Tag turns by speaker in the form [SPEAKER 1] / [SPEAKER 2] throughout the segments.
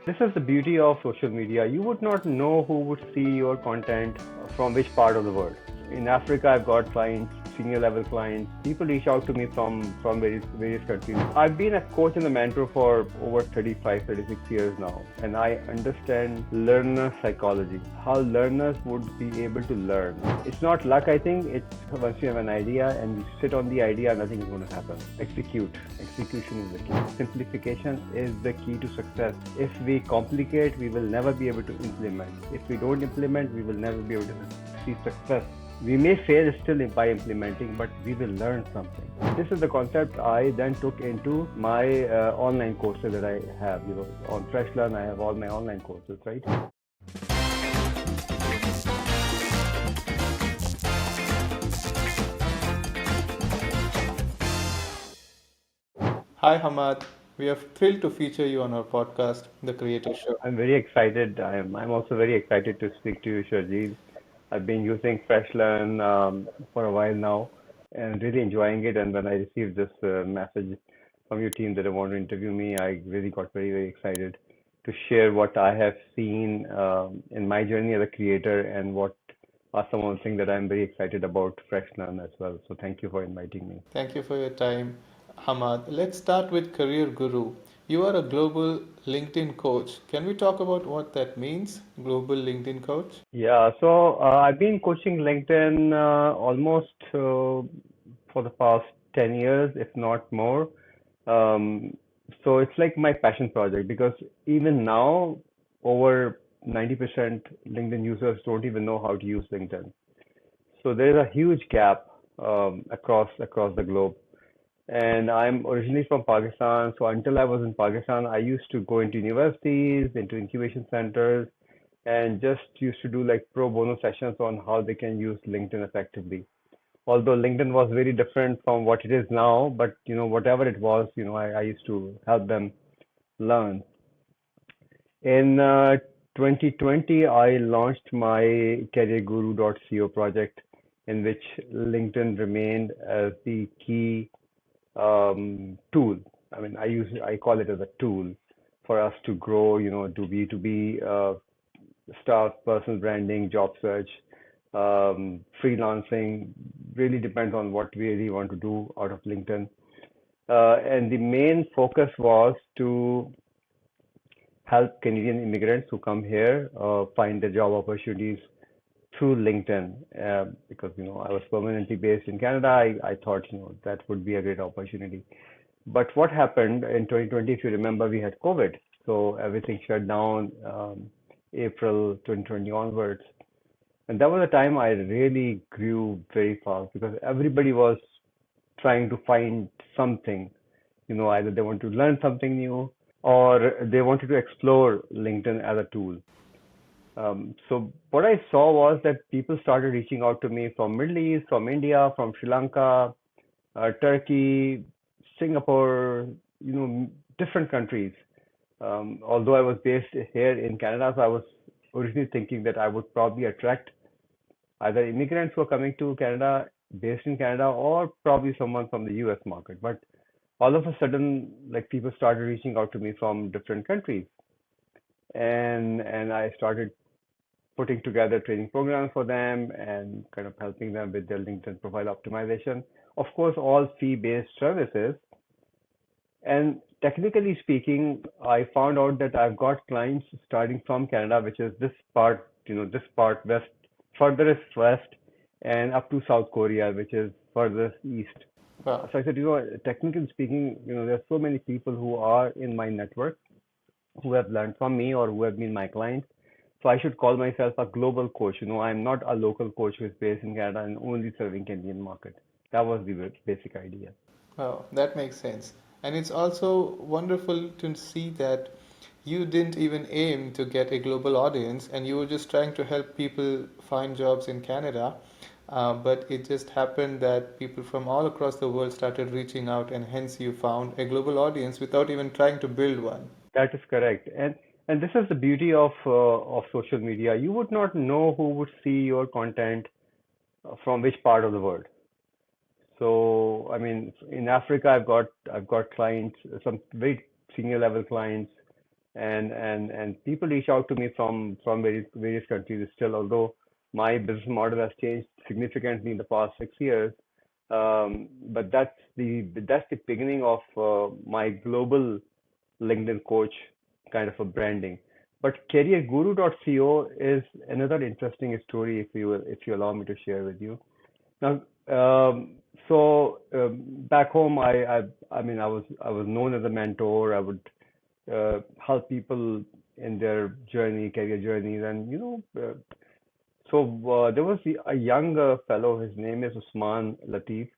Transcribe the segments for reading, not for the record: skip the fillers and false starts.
[SPEAKER 1] This is the beauty of social media. You would not know who would see your content from which part of the world. In Africa, I've got clients, senior level clients. People reach out to me from various countries. I've been a coach and a mentor for over 35, 36 years now, and I understand learner psychology, how learners would be able to learn. It's not luck, I think. It's once you have an idea and you sit on the idea, nothing is going to happen. Execute. Execution is the key. Simplification is the key to success. If we complicate, we will never be able to implement. If we don't implement, we will never be able to see success. We may fail still by implementing, but we will learn something. This is the concept I then took into my online courses that I have. On FreshLearn, I have all my online courses, right?
[SPEAKER 2] Hi, Hammad. We are thrilled to feature you on our podcast, The Creator Show.
[SPEAKER 1] I'm very excited. I'm also very excited to speak to you, Sharjeet. I've been using FreshLearn for a while now and really enjoying it. And when I received this message from your team that they want to interview me, I really got very, very excited to share what I have seen in my journey as a creator and what are some of the things that I'm very excited about FreshLearn as well. So thank you for inviting me.
[SPEAKER 2] Thank you for your time, Hamad. Let's start with Career Guru. You are a global LinkedIn coach. Can we talk about what that means, global LinkedIn coach?
[SPEAKER 1] Yeah, so I've been coaching LinkedIn almost for the past 10 years, if not more. Um, so it's like my passion project because even now, over 90% LinkedIn users don't even know how to use LinkedIn. So there's a huge gap across the globe. And I'm originally from Pakistan, so until I was in Pakistan, I used to go into universities, into incubation centers, and just used to do like pro bono sessions on how they can use LinkedIn effectively. Although LinkedIn was very different from what it is now, but whatever it was, I used to help them learn. In 2020, I launched my careerguru.co project, in which LinkedIn remained as the key tool. I mean, I call it as a tool for us to grow, do B2B stuff, personal branding, job search, freelancing. Really depends on what we really want to do out of LinkedIn. And the main focus was to help Canadian immigrants who come here find their job opportunities through LinkedIn. Because I was permanently based in Canada, I thought that would be a great opportunity. But what happened in 2020, if you remember, we had COVID, so everything shut down April 2020 onwards. And that was the time I really grew very fast because everybody was trying to find something. Either they want to learn something new or they wanted to explore LinkedIn as a tool. So what I saw was that people started reaching out to me from Middle East, from India, from Sri Lanka, Turkey, Singapore, different countries. Although I was based here in Canada, so I was originally thinking that I would probably attract either immigrants who are coming to Canada, based in Canada, or probably someone from the US market. But all of a sudden, like people started reaching out to me from different countries, and I started putting together training programs for them and kind of helping them with their LinkedIn profile optimization. Of course, all fee-based services. And technically speaking, I found out that I've got clients starting from Canada, which is this part west, furthest west, and up to South Korea, which is furthest east.
[SPEAKER 2] Wow,
[SPEAKER 1] So I said, technically speaking, there are so many people who are in my network who have learned from me or who have been my clients. So I should call myself a global coach. I'm not a local coach who is based in Canada and only serving Canadian market. That was the basic idea.
[SPEAKER 2] wow, that makes sense. And it's also wonderful to see that you didn't even aim to get a global audience and you were just trying to help people find jobs in Canada. But it just happened that people from all across the world started reaching out, and hence you found a global audience without even trying to build one.
[SPEAKER 1] That is correct. And this is the beauty of social media. You would not know who would see your content from which part of the world. So, I mean, in Africa, I've got clients, some very senior level clients. and people reach out to me from various countries still, although my business model has changed significantly in the past 6 years. But that's the beginning of my global LinkedIn coach kind of a branding. But careerguru.co is another interesting story, if you allow me to share with you. Now, back home, I mean, I was known as a mentor. I would help people in their career journeys, and there was a young fellow. His name is Usman Latif,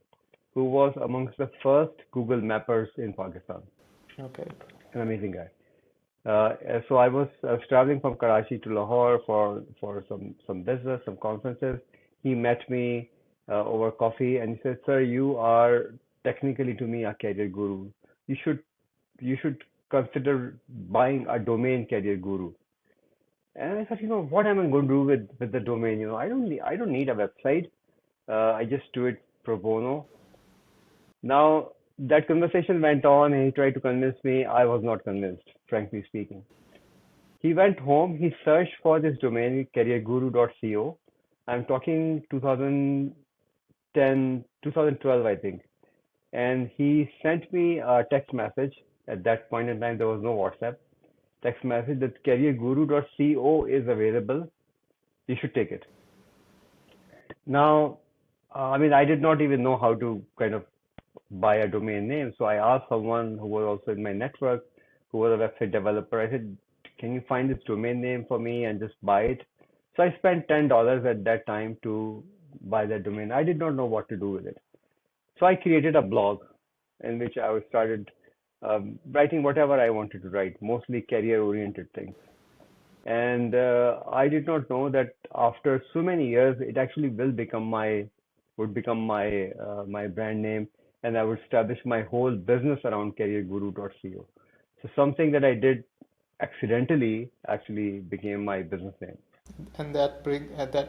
[SPEAKER 1] who was amongst the first Google mappers in Pakistan.
[SPEAKER 2] Okay.
[SPEAKER 1] An amazing guy. So I was traveling from Karachi to Lahore for some business, some conferences. He met me over coffee and he said, "Sir, you are technically to me a career guru. You should you should consider buying a domain, career guru." And I thought, what am I going to do with the domain? I don't need a website. I just do it pro bono. Now that conversation went on, and he tried to convince me. I was not convinced, frankly speaking. He went home, he searched for this domain, careerguru.co. I'm talking 2010, 2012, I think. And he sent me a text message. At that point in time, there was no WhatsApp. Text message that careerguru.co is available. You should take it. Now, I mean, I did not even know how to kind of buy a domain name. So I asked someone who was also in my network, who was a website developer. I said, "Can you find this domain name for me and just buy it?" So I spent $10 at that time to buy that domain. I did not know what to do with it. So I created a blog in which I started writing whatever I wanted to write, mostly career-oriented things. And I did not know that after so many years, it actually would become my brand name, and I would establish my whole business around careerguru.co. So something that I did accidentally actually became my business name.
[SPEAKER 2] And that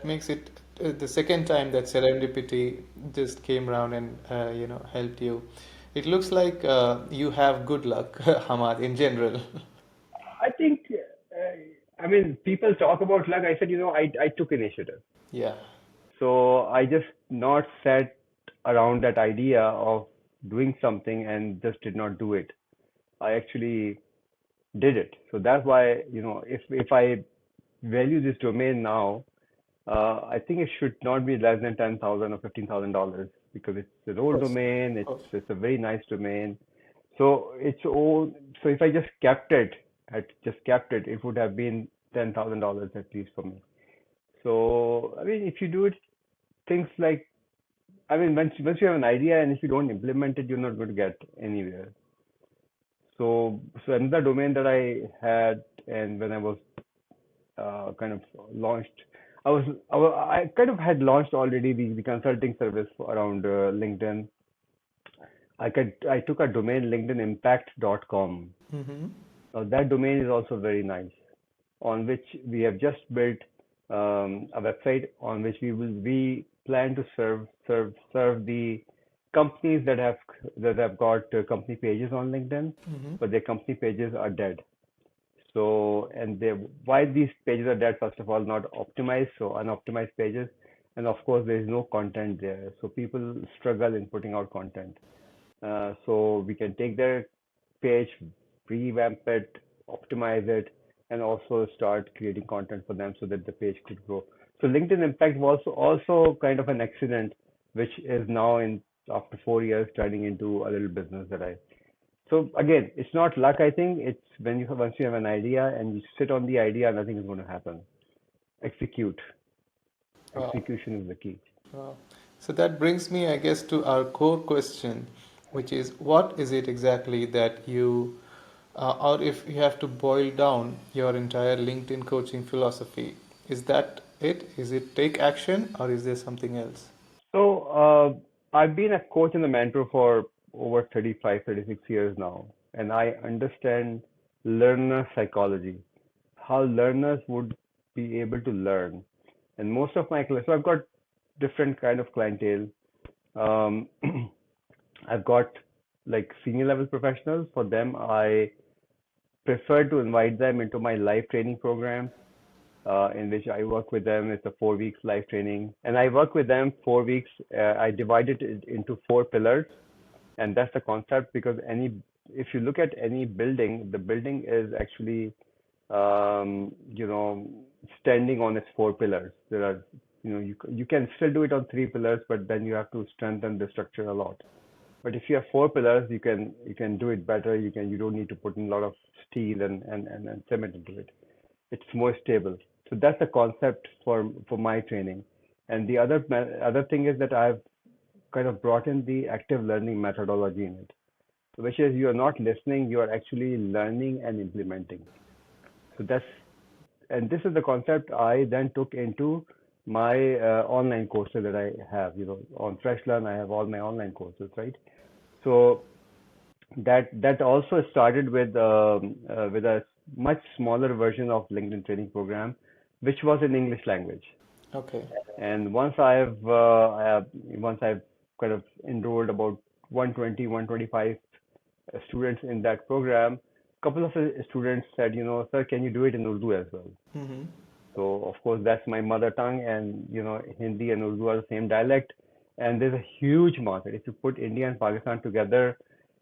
[SPEAKER 2] makes it the second time that serendipity just came around and helped you. It looks like you have good luck, Hamad, in general.
[SPEAKER 1] I think, I mean, people talk about luck. I said, I took initiative.
[SPEAKER 2] Yeah.
[SPEAKER 1] So I just not sat around that idea of doing something and just did not do it. I actually did it. So that's why, if I value this domain now, I think it should not be less than 10,000 or $15,000 because it's an
[SPEAKER 2] Of
[SPEAKER 1] old
[SPEAKER 2] course.
[SPEAKER 1] domain.
[SPEAKER 2] Of
[SPEAKER 1] It's
[SPEAKER 2] course.
[SPEAKER 1] it's a very nice domain. So it's old. So if I just kept it, it would have been $10,000 at least for me. So I mean, if you do it, things like, I mean, once you have an idea and if you don't implement it, you're not going to get anywhere. So another domain that I had, and when I was kind of launched, I kind of had launched already the consulting service around LinkedIn. I took a domain, linkedinimpact.com.
[SPEAKER 2] Mm-hmm.
[SPEAKER 1] Now that domain is also very nice, on which we have just built a website on which we plan to serve the companies that have got company pages on LinkedIn,
[SPEAKER 2] Mm-hmm.
[SPEAKER 1] but their company pages are dead. So, and why these pages are dead, first of all, not optimized, so unoptimized pages. And of course, there is no content there. So people struggle in putting out content. So we can take their page, revamp it, optimize it, and also start creating content for them so that the page could grow. So LinkedIn Impact was also kind of an accident, which is now after 4 years turning into a little business that I. So again, it's not luck. I think it's once you have an idea and you sit on the idea, nothing is going to happen. Execute.
[SPEAKER 2] Wow.
[SPEAKER 1] Execution is the key.
[SPEAKER 2] Wow. So that brings me, I guess, to our core question, which is what is it exactly that or if you have to boil down your entire LinkedIn coaching philosophy, is that it? Is it take action or is there something else?
[SPEAKER 1] So, I've been a coach and a mentor for over 35, 36 years now, and I understand learner psychology, how learners would be able to learn. And most of my clients, so I've got different kind of clientele. Um, I've got like senior level professionals. For them, I prefer to invite them into my live training program, in which I work with them. It's a 4 weeks live training, and I work with them 4 weeks. I divided it into 4 pillars, and that's the concept because if you look at any building, the building is actually, you know, standing on its 4 pillars. There are, you can still do it on 3 pillars, but then you have to strengthen the structure a lot. But if you have 4 pillars, you can do it better. You don't need to put in a lot of steel and cement into it. It's more stable. So that's the concept for my training. And the other thing is that I've kind of brought in the active learning methodology in it, which is you are not listening, you are actually learning and implementing. So and this is the concept I then took into my online courses that I have. On FreshLearn, I have all my online courses, right? So that also started with a much smaller version of LinkedIn training program, which was in English language.
[SPEAKER 2] Okay.
[SPEAKER 1] And once I've kind of enrolled about 120, 125 students in that program, a couple of students said, sir, can you do it in Urdu as well?
[SPEAKER 2] Mm-hmm.
[SPEAKER 1] So of course that's my mother tongue, and Hindi and Urdu are the same dialect, and there's a huge market if you put India and Pakistan together,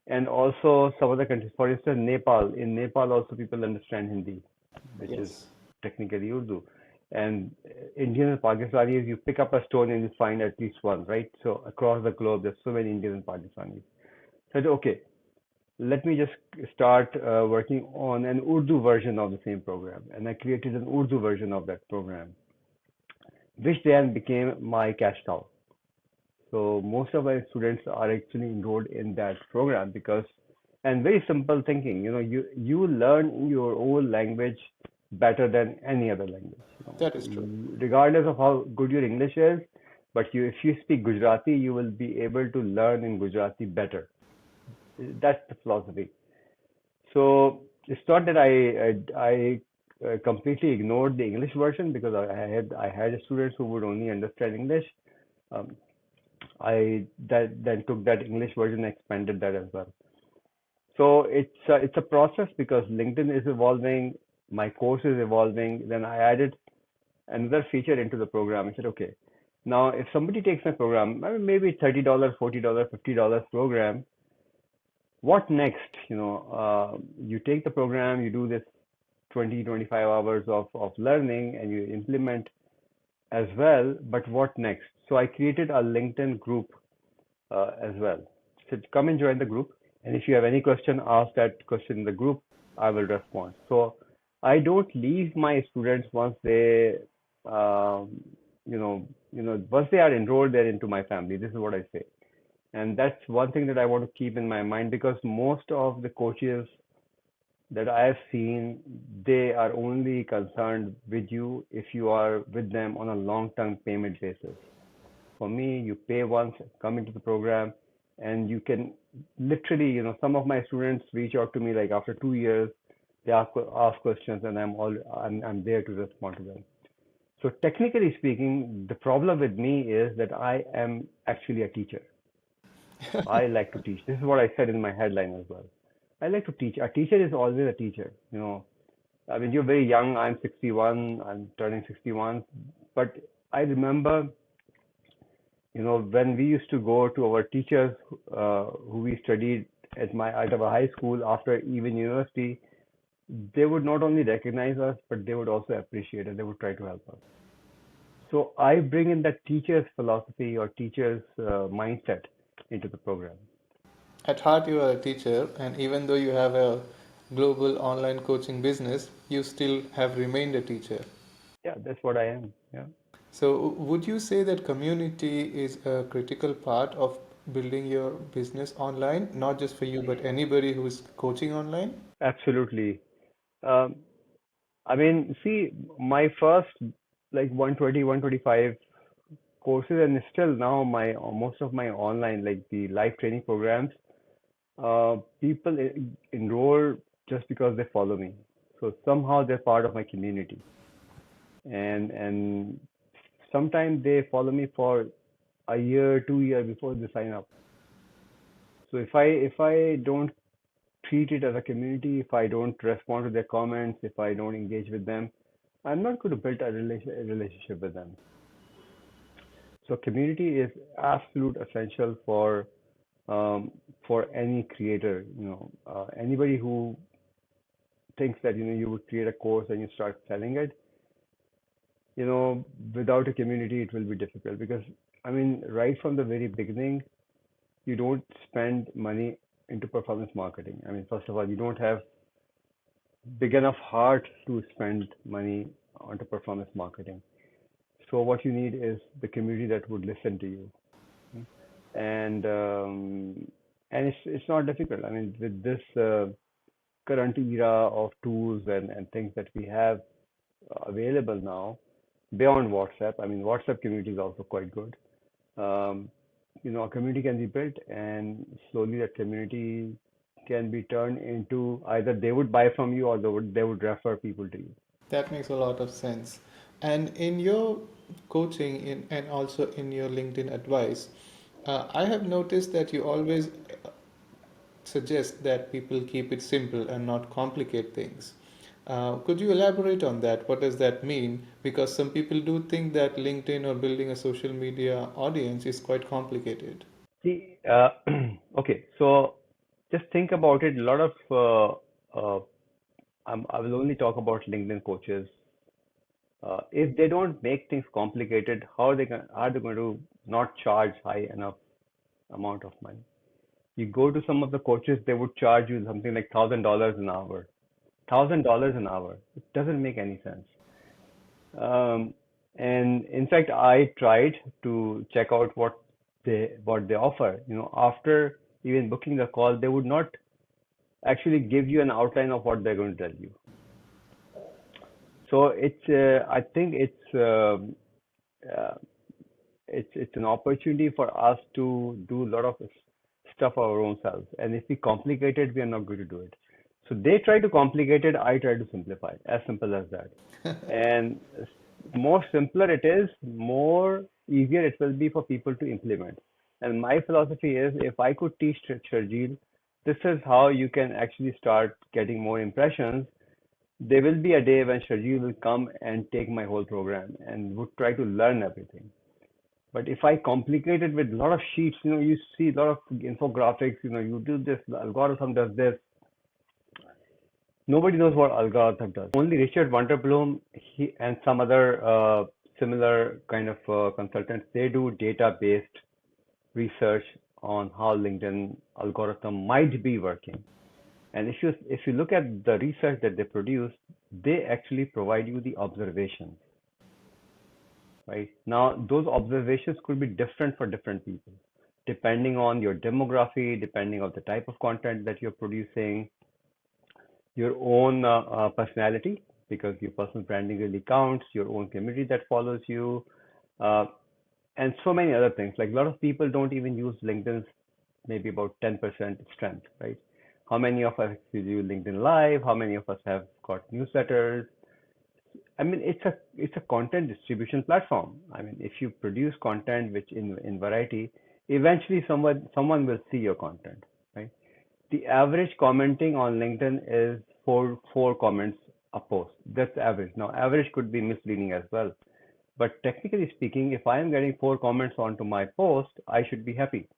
[SPEAKER 1] and also some other countries. For instance, Nepal. In Nepal, also people understand Hindi, which is
[SPEAKER 2] Yes.
[SPEAKER 1] technically Urdu. And Indians and Pakistanis, you pick up a stone and you find at least one, right? So across the globe, there's so many Indians and Pakistanis. So I said, okay, let me just start working on an Urdu version of the same program. And I created an Urdu version of that program, which then became my cash cow. So most of my students are actually enrolled in that program because, and very simple thinking, you learn your own language better than any other language.
[SPEAKER 2] That is true.
[SPEAKER 1] Regardless of how good your English is, but if you speak Gujarati, you will be able to learn in Gujarati better. That's the philosophy. So it's not that I completely ignored the English version because I had students who would only understand English. Um, I then took that English version and expanded that as well. So it's a process because LinkedIn is evolving, my course is evolving. Then I added another feature into the program. I said, okay, now if somebody takes my program, maybe $30, $40, $50 program, what next? You take the program, you do this 20, 25 hours of learning and you implement as well, but what next? So I created a LinkedIn group as well. So come and join the group. And if you have any question, ask that question in the group. I will respond. So I don't leave my students once um, once they are enrolled, they're into my family. This is what I say. And that's one thing that I want to keep in my mind because most of the coaches that I have seen, they are only concerned with you if you are with them on a long-term payment basis. For me, you pay once, come into the program, and you can literally, some of my students reach out to me like after 2 years, they ask questions, and I'm there to respond to them. So technically speaking, the problem with me is that I am actually a teacher. I like to teach. This is what I said in my headline as well. I like to teach. A teacher is always a teacher. I mean, you're very young. I'm 61. I'm turning 61. But I remember, when we used to go to our teachers who we studied at our high school after even university, they would not only recognize us, but they would also appreciate it. They would try to help us. So I bring in that teacher's philosophy or teacher's mindset into the program.
[SPEAKER 2] At heart, you are a teacher, and even though you have a global online coaching business, you still have remained a teacher.
[SPEAKER 1] Yeah, that's what I am. Yeah.
[SPEAKER 2] So, would you say that community is a critical part of building your business online, not just for you, but anybody who is coaching online?
[SPEAKER 1] Absolutely. Um, I mean, see, my first like 120, 125 courses, and still now most of my online, like the live training programs, people enroll just because they follow me. So somehow they're part of my community, and sometimes they follow me for a year, 2 years before they sign up. So if I don't treat it as a community, if I don't respond to their comments, if I don't engage with them, I'm not going to build a relationship with them. So community is absolute essential for any creator. Anybody who thinks that you would create a course and you start selling it, without a community it will be difficult because I mean right from the very beginning you don't spend money into performance marketing. I mean, first of all, you don't have big enough heart to spend money onto performance marketing. So what you need is the community that would listen to you, and it's not difficult. I mean, with this current era of tools and things that we have available now beyond WhatsApp. I mean, WhatsApp community is also quite good. Um, a community can be built, and slowly that community can be turned into either they would buy from you or they would refer people to you.
[SPEAKER 2] That makes a lot of sense. And in your coaching and also in your LinkedIn advice, I have noticed that you always suggest that people keep it simple and not complicate things. Could you elaborate on that? What does that mean? Because some people do think that LinkedIn or building a social media audience is quite complicated.
[SPEAKER 1] See, okay, so just think about it. A lot of I will only talk about LinkedIn coaches. If they don't make things complicated, how are they going to not charge high enough amount of money? You go to some of the coaches, they would charge you something like $1,000 an hour. $1,000 an hour. It doesn't make any sense. Um, and in fact, I tried to check out what they offer. After even booking the call, they would not actually give you an outline of what they're going to tell you. So I think uh, it's an opportunity for us to do a lot of stuff our own selves. And if we complicate it, we are not going to do it. So they try to complicate it, I try to simplify it. As simple as that. And more simpler it is, more easier it will be for people to implement. And my philosophy is if I could teach Sharjeel, this is how you can actually start getting more impressions. There will be a day when Sharjeel will come and take my whole program and would try to learn everything. But if I complicate it with a lot of sheets, you see a lot of infographics, you do this, the algorithm does this. Nobody knows what algorithm does. Only Richard Vanderbloom, he and some other similar kind of consultants, they do data-based research on how LinkedIn algorithm might be working. And if you look at the research that they produce, they actually provide you the observations, right? Now, those observations could be different for different people, depending on your demography, depending on the type of content that you're producing, your own personality, because your personal branding really counts, your own community that follows you, uh, and so many other things. Like a lot of people don't even use LinkedIn's maybe about 10% strength, right? How many of us use LinkedIn Live? How many of us have got newsletters? I mean, it's a content distribution platform. I mean, if you produce content which in variety, eventually someone will see your content, right? The average commenting on LinkedIn is four comments a post. That's average. Now, average could be misleading as well. But technically speaking, if I am getting four comments onto my post, I should be happy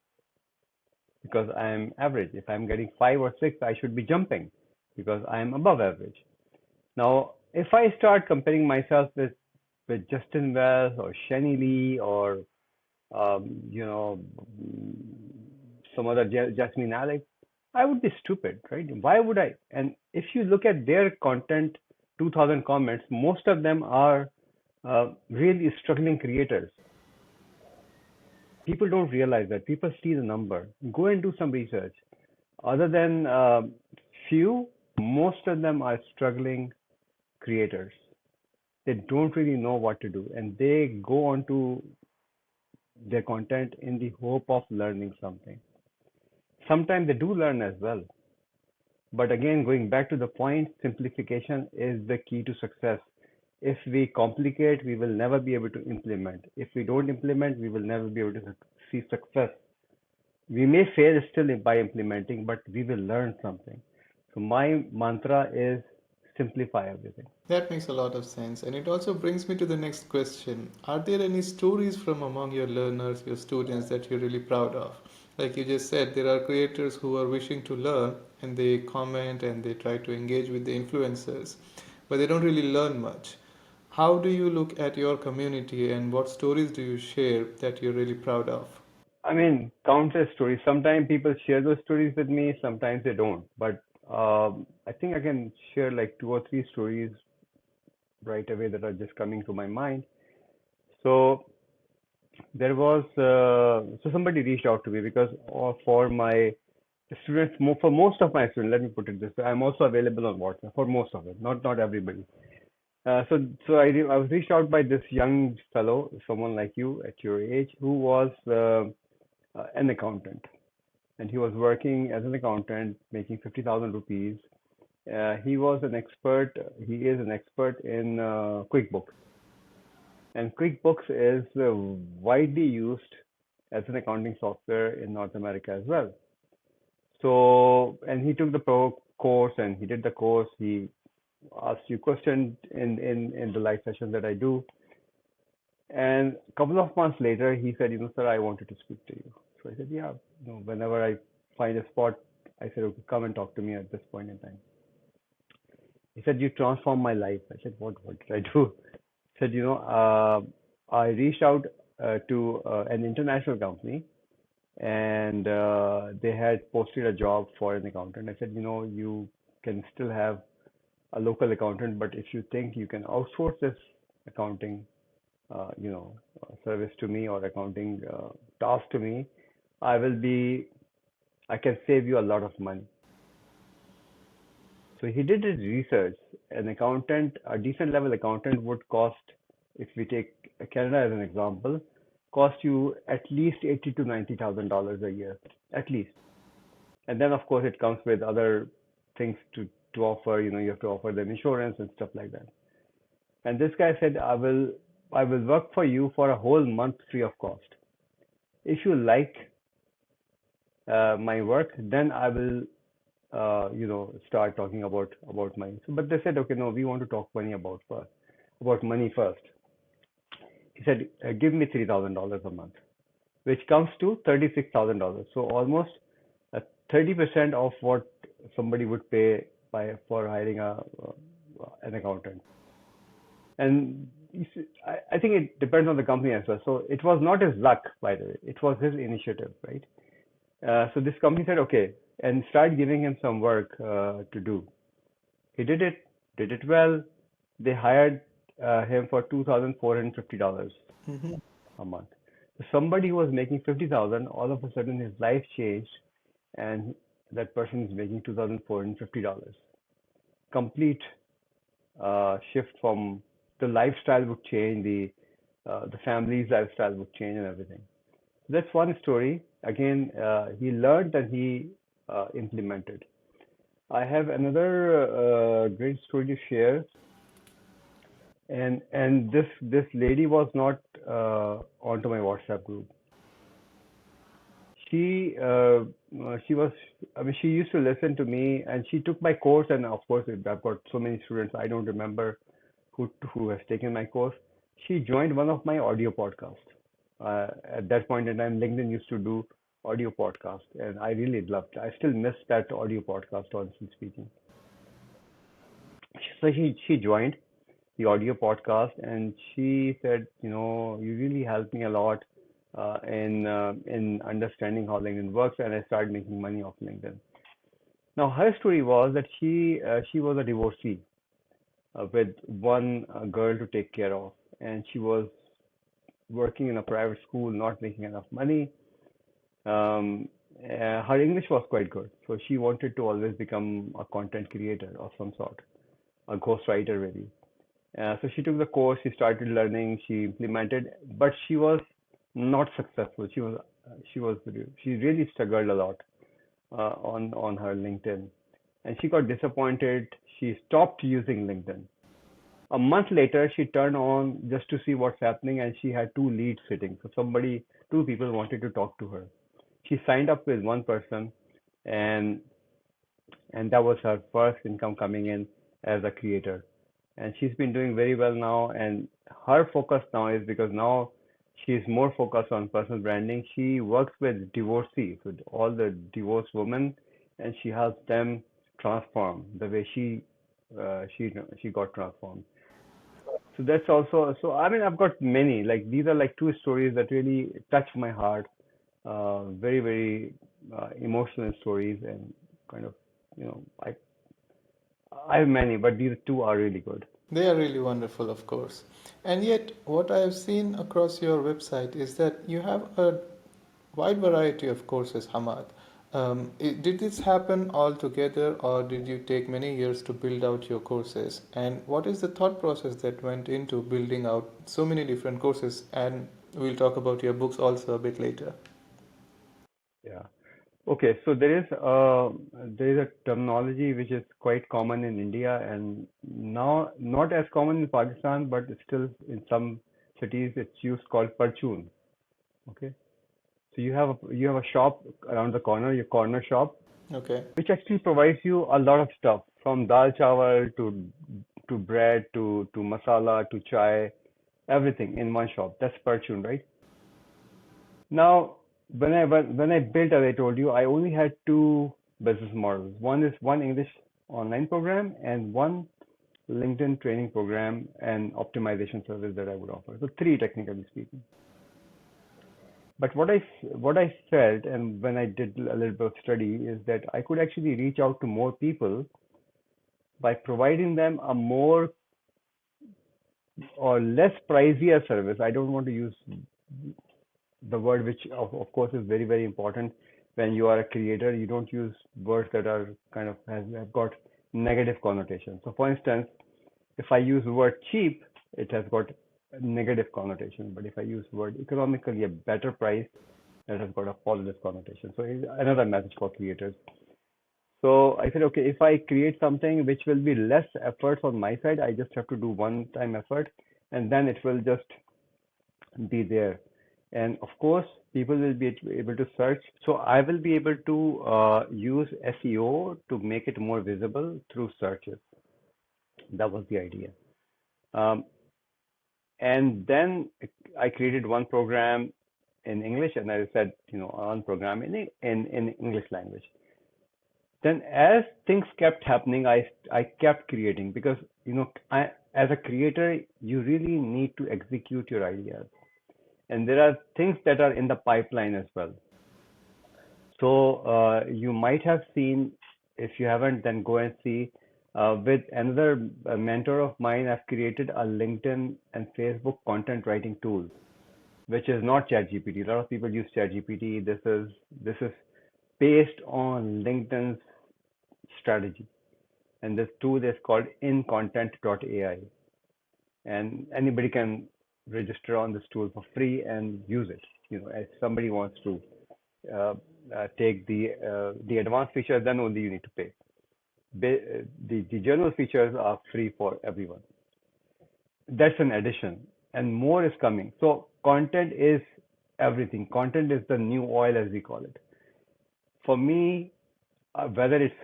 [SPEAKER 1] because I am average. If I'm getting five or six, I should be jumping because I am above average. Now, if I start comparing myself with Justin Wells or Shani Lee or um, you know some other Jasmine Alex, I would be stupid, right? Why would I? And if you look at their content, 2,000 comments, most of them are really struggling creators. People don't realize that. People see the number. Go and do some research. Other than few, most of them are struggling creators. They don't really know what to do, and they go on to their content in the hope of learning something. Sometimes they do learn as well. But again, going back to the point, simplification is the key to success. If we complicate, we will never be able to implement. If we don't implement, we will never be able to see success. We may fail still by implementing, but we will learn something. So my mantra is simplify everything.
[SPEAKER 2] That makes a lot of sense. And it also brings me to the next question. Are there any stories from among your learners, your students, that you're really proud of? Like you just said, there are creators who are wishing to learn and they comment and they try to engage with the influencers, but they don't really learn much. How do you look at your community and what stories do you share that you're really proud of?
[SPEAKER 1] I mean, countless stories. Sometimes people share those stories with me, sometimes they don't. But I think I can share like two or three stories right away that are just coming to my mind. So there was so somebody reached out to me because for my students, for most of my students, let me put it this way, I'm also available on WhatsApp for most of them, not everybody. So I was reached out by this young fellow, someone like you at your age, who was an accountant, and he was working as an accountant, making 50,000 rupees. He was an expert. He is an expert in QuickBooks, and QuickBooks is widely used as an accounting software in North America as well. So, and he took the pro course and he did the course. He asked you questions in the live sessions that I do. And a couple of months later, he said, sir, I wanted to speak to you. So I said, yeah, whenever I find a spot, I said, okay, come and talk to me at this point in time. He said, you transformed my life. I said, what did I do? He said, I reached out to an international company and they had posted a job for an accountant. I said, you can still have a local accountant, but if you think you can outsource this accounting, service to me or accounting task to me, I will be, I can save you a lot of money. So he did his research. An accountant, a decent level accountant would cost, if we take Canada as an example, cost you at least 80 to $90,000 a year, at least. And then of course it comes with other things to offer. You have to offer them insurance and stuff like that. And this guy said, I will work for you for a whole month free of cost. If you like my work, then I will start talking about money. So, but they said, okay, no, we want to talk about money first. He said, give me $3,000 a month, which comes to $36,000. So almost 30% of what somebody would pay for hiring an accountant. And I think it depends on the company as well. So it was not his luck, by the way. It was his initiative, right? So this company said, okay, and started giving him some work to do. He did it well. They hired him for $2,450
[SPEAKER 2] Mm-hmm.
[SPEAKER 1] a month. So somebody who was making 50,000, all of a sudden his life changed, and that person is making $2,450. Complete shift from the lifestyle would change, the family's lifestyle would change, and everything. That's one story. Again, he learned and he implemented. I have another great story to share, and this lady was not onto my WhatsApp group. She she was, I mean, she used to listen to me, and she took my course. And of course, I've got so many students, I don't remember who has taken my course. She joined one of my audio podcasts. At that point in time, LinkedIn used to do audio podcast, and I really loved it. I still miss that audio podcast, honestly speaking. So she joined the audio podcast, and she said, you really helped me a lot in understanding how LinkedIn works, and I started making money off LinkedIn. Now, her story was that she was a divorcee with one girl to take care of, and she was working in a private school, not making enough money. Her English was quite good, so she wanted to always become a content creator of some sort, a ghostwriter really. So she took the course, she started learning, she implemented, but she was not successful. She really struggled a lot on her LinkedIn, and she got disappointed. She stopped using LinkedIn. A month later, she turned on just to see what's happening, and she had two leads sitting. So two people wanted to talk to her. She signed up with one person, and and that was her first income coming in as a creator. And she's been doing very well now. And her focus now is because now she's more focused on personal branding. She works with divorcees, with all the divorced women, and she helps them transform the way she got transformed. So that's also, so I mean, I've got many, like these are like two stories that really touch my heart. Very, very emotional stories, and kind of, you know, I have many, but these two are really good.
[SPEAKER 2] They are really wonderful, of course. And yet, what I have seen across your website is that you have a wide variety of courses, Hamad. Did this happen all together, or did you take many years to build out your courses? And what is the thought process that went into building out so many different courses? And we'll talk about your books also a bit later.
[SPEAKER 1] Yeah. Okay, so there is a terminology which is quite common in India, and now not as common in Pakistan, but still in some cities it's used, called Parchun. Okay, so you have a shop around the corner, your corner shop,
[SPEAKER 2] Okay.
[SPEAKER 1] which actually provides you a lot of stuff from dal chawal to bread to masala to chai, everything in one shop. That's Parchun, right? Now, when I built, as I told you, I only had two business models. One is one English online program and one LinkedIn training program and optimization service that I would offer. So three, technically speaking. But what I felt, and when I did a little bit of study, is that I could actually reach out to more people by providing them a more or less pricier service. I don't want to use the word, which of course is very, very important when you are a creator. You don't use words that are kind of have got negative connotation. So for instance, if I use the word cheap, it has got a negative connotation. But if I use the word economically a better price, that has got a positive connotation. So it's another message for creators. So I said, okay, if I create something which will be less efforts on my side, I just have to do one time effort, and then it will just be there. And of course, people will be able to search. So I will be able to use SEO to make it more visible through searches. That was the idea. Um, and then I created one program in English, and I said, one program in English language. Then as things kept happening, I kept creating, because as a creator, you really need to execute your ideas, and there are things that are in the pipeline as well. So you might have seen, if you haven't, then go and see. With another mentor of mine, I've created a LinkedIn and Facebook content writing tool, which is not ChatGPT. A lot of people use ChatGPT. This is based on LinkedIn's strategy, and this tool is called incontent.ai, and anybody can register on this tool for free and use it. If somebody wants to uh, take the advanced features, then only you need to pay. The general features are free for everyone. That's an addition, and more is coming. So content is everything. Content is the new oil, as we call it. For me, whether it's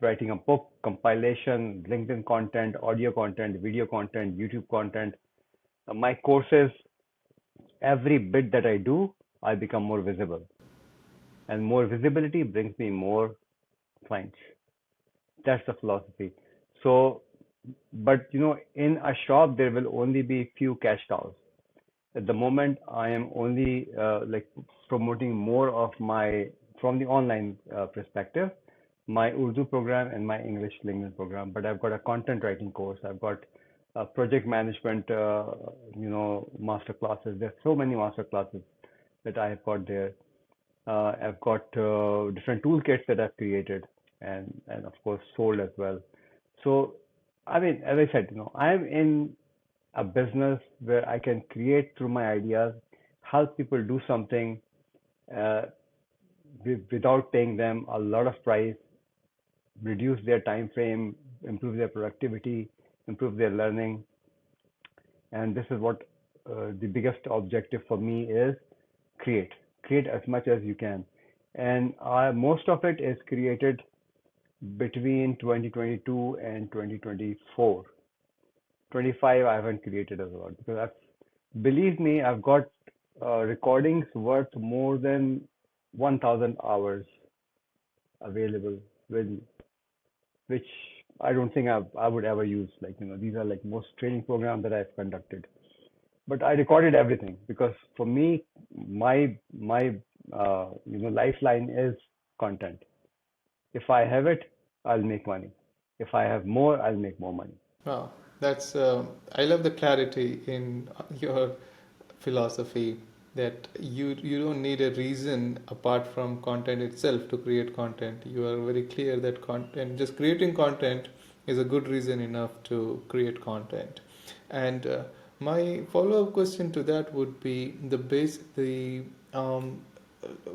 [SPEAKER 1] writing a book, compilation, LinkedIn content, audio content, video content, YouTube content, my courses, every bit that I do, I become more visible. And more visibility brings me more clients. That's the philosophy. So, but in a shop, there will only be few cash cows. At the moment, I am only like promoting more of my, from the online perspective, my Urdu program and my English LinkedIn program. But I've got a content writing course. I've got project management, master classes. There's so many master classes that I have got there. I've got different toolkits that I've created, and of course sold as well. So, I mean, as I said, I'm in a business where I can create through my ideas, help people do something uh, without paying them a lot of price, reduce their time frame, improve their productivity, improve their learning. And this is what the biggest objective for me is: create as much as you can. And most of it is created between 2022 and 2024. 25, I haven't created a lot because believe me, I've got recordings worth more than 1,000 hours available with me, which I don't think I would ever use. Like, these are like most training programs that I've conducted. But I recorded everything because for me, my lifeline is content. If I have it, I'll make money. If I have more, I'll make more money.
[SPEAKER 2] Wow, that's I love the clarity in your philosophy that you don't need a reason apart from content itself to create content. You are very clear that content, just creating content, is a good reason enough to create content. And my follow-up question to that would be the um,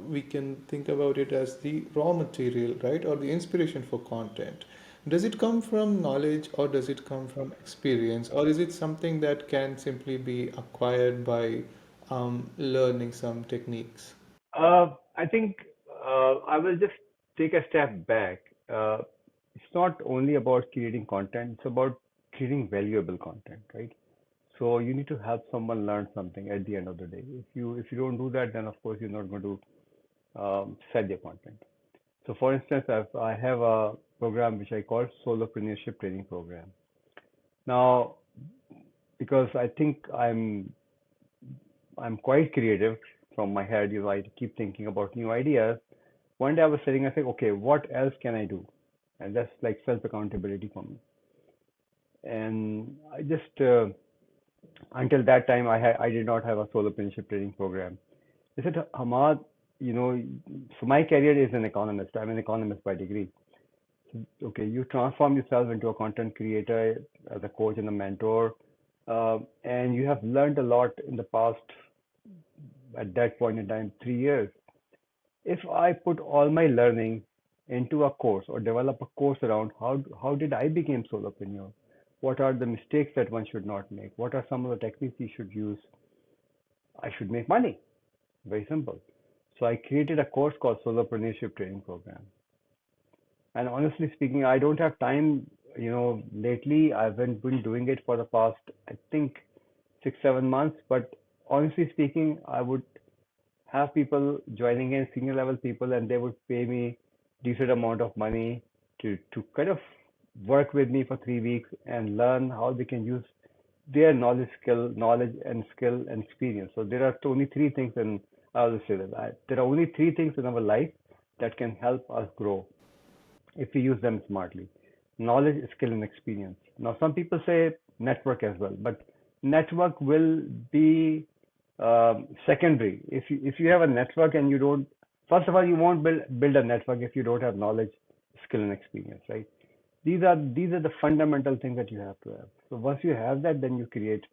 [SPEAKER 2] we can think about it as the raw material, right, or the inspiration for content. Does it come from knowledge or does it come from experience, or is it something that can simply be acquired by learning some techniques?
[SPEAKER 1] I think I will just take a step back. It's not only about creating content, it's about creating valuable content, right? So you need to help someone learn something at the end of the day. If you don't do that, then of course you're not going to sell your content. So for instance, I have a program which I call Solopreneurship Training Program. Now, because I think I'm quite creative from my head, I keep thinking about new ideas. One day I was sitting, I said, okay, what else can I do? And that's like self accountability for me. And I just until that time I did not have a solopreneurship training program. They said, Hamad, you know, so my career is an economist. I'm an economist by degree. Okay, you transform yourself into a content creator as a coach and a mentor, and you have learned a lot in the past. At that point in time, 3 years. If I put all my learning into a course or develop a course around how did I become solopreneur? What are the mistakes that one should not make? What are some of the techniques you should use? I should make money. Very simple. So I created a course called Solopreneurship Training Program. And honestly speaking, I don't have time. Lately I haven't been doing it for the past, I think, 6, 7 months. But honestly speaking, I would have people joining in, senior level people, and they would pay me decent amount of money to kind of work with me for 3 weeks and learn how they can use their knowledge and skill and experience. So there are only three things, and I'll just say that there are only three things in our life that can help us grow if we use them smartly: knowledge, skill, and experience. Now, some people say network as well, but network will be secondary. If you have a network and you don't, first of all, you won't build a network if you don't have knowledge, skill, and experience, right? These are the fundamental things that you have to have. So once you have that, then you create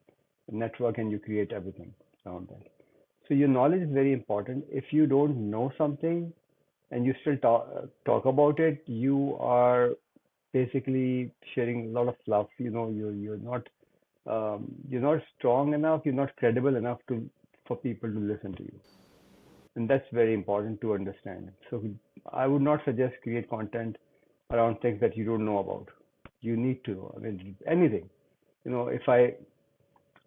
[SPEAKER 1] a network and you create everything around that. So your knowledge is very important. If you don't know something and you still talk about it, you are basically sharing a lot of fluff. You're not strong enough, you're not credible enough to for people to listen to you, and that's very important to understand. So I would not suggest create content around things that you don't know about. You need to know. I mean, anything. If I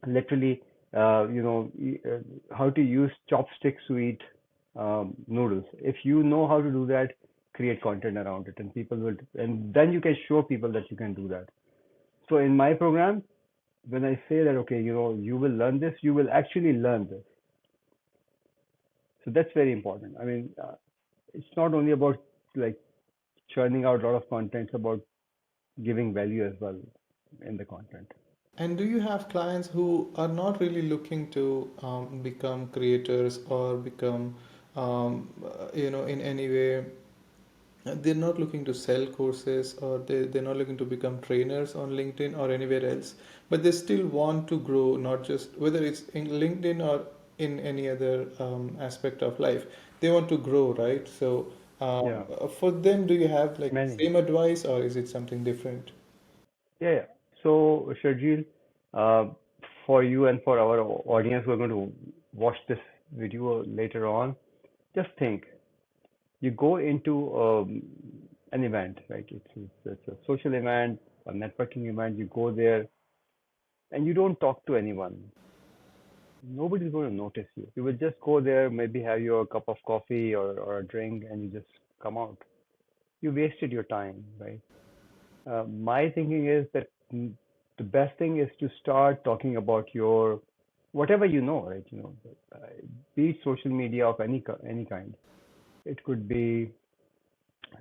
[SPEAKER 1] literally, how to use chopsticks to eat noodles. If you know how to do that, create content around it, and and then you can show people that you can do that. So in my program, when I say that, okay, you will learn this, you will actually learn this. So that's very important. I mean, it's not only about like churning out a lot of content, it's about giving value as well in the content.
[SPEAKER 2] And do you have clients who are not really looking to become creators or become, in any way, they're not looking to sell courses, or they're not looking to become trainers on LinkedIn or anywhere else, but they still want to grow, not just whether it's in LinkedIn or in any other aspect of life. They want to grow, right? So
[SPEAKER 1] Yeah,
[SPEAKER 2] for them, do you have like
[SPEAKER 1] many.
[SPEAKER 2] same advice or is it something different?
[SPEAKER 1] Yeah, yeah. So, Sharjeel, uh, for you and for our audience who are going to watch this video later on, just think. You go into an event, right? It's a social event, a networking event. You go there and you don't talk to anyone. Nobody's going to notice you. You will just go there, maybe have your cup of coffee or a drink, and you just come out. You wasted your time, right? My thinking is that the best thing is to start talking about your whatever you know, right? Uh, be it social media of any kind. It could be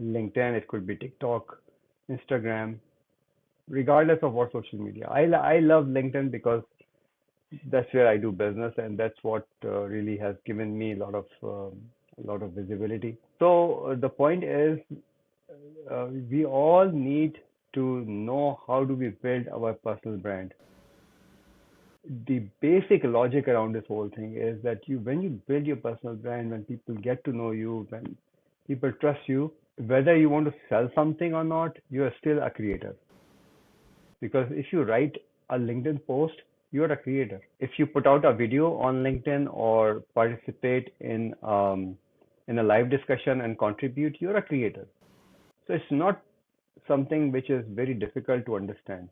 [SPEAKER 1] LinkedIn, it could be TikTok, Instagram, regardless of what social media. I love LinkedIn because that's where I do business, and that's what really has given me a lot of visibility. So the point is, we all need to know how do we build our personal brand. The basic logic around this whole thing is that when you build your personal brand, when people get to know you, when people trust you, whether you want to sell something or not, you are still a creator. Because if you write a LinkedIn post, you're a creator. If you put out a video on LinkedIn or participate in a live discussion and contribute, you're a creator. So it's not something which is very difficult to understand.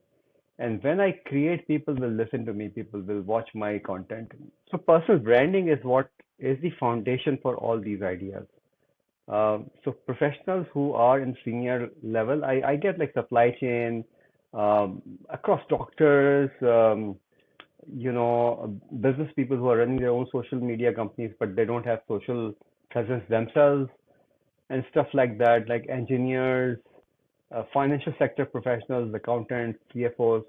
[SPEAKER 1] And when I create, people will listen to me, people will watch my content. So personal branding is what is the foundation for all these ideas. So professionals who are in senior level, I get like supply chain, across doctors, business people who are running their own social media companies, but they don't have social presence themselves and stuff like that, like engineers, financial sector professionals, accountants, CFOs.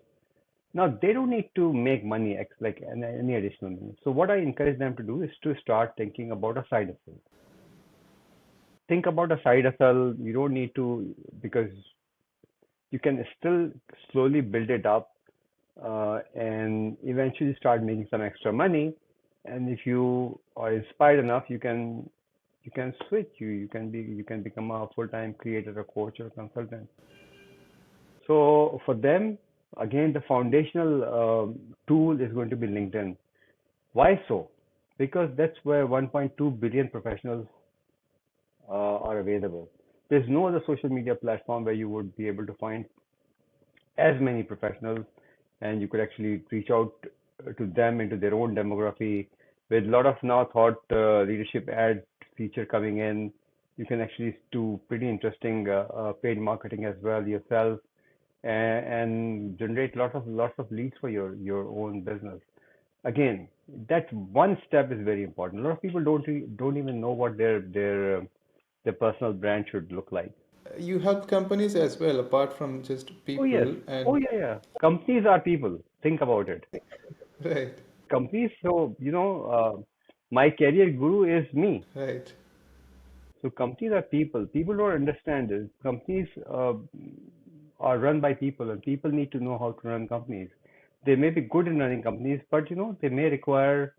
[SPEAKER 1] Now they don't need to make money like any additional money. So what I encourage them to do is to start thinking about a side hustle. Think about a side hustle. You don't need to because you can still slowly build it up and eventually start making some extra money. And if you are inspired enough, you can switch. You can become a full-time creator, a coach, or consultant. So for them, again, the foundational tool is going to be LinkedIn. Why so? Because that's where 1.2 billion professionals are available. There's no other social media platform where you would be able to find as many professionals and you could actually reach out to them into their own demography. With a lot of now thought leadership ad feature coming in, you can actually do pretty interesting paid marketing as well yourself and generate lots of leads for your own business. Again, that one step is very important. A lot of people don't even know what their personal brand should look like.
[SPEAKER 2] You help companies as well, apart from just
[SPEAKER 1] Oh yes.
[SPEAKER 2] people,
[SPEAKER 1] Oh
[SPEAKER 2] and
[SPEAKER 1] yeah, yeah. Companies are people. Think about it.
[SPEAKER 2] right,
[SPEAKER 1] Companies. So my career guru is me.
[SPEAKER 2] right.
[SPEAKER 1] So companies are people. People don't understand this. Companies are run by people, and people need to know how to run companies. They may be good in running companies, but they may require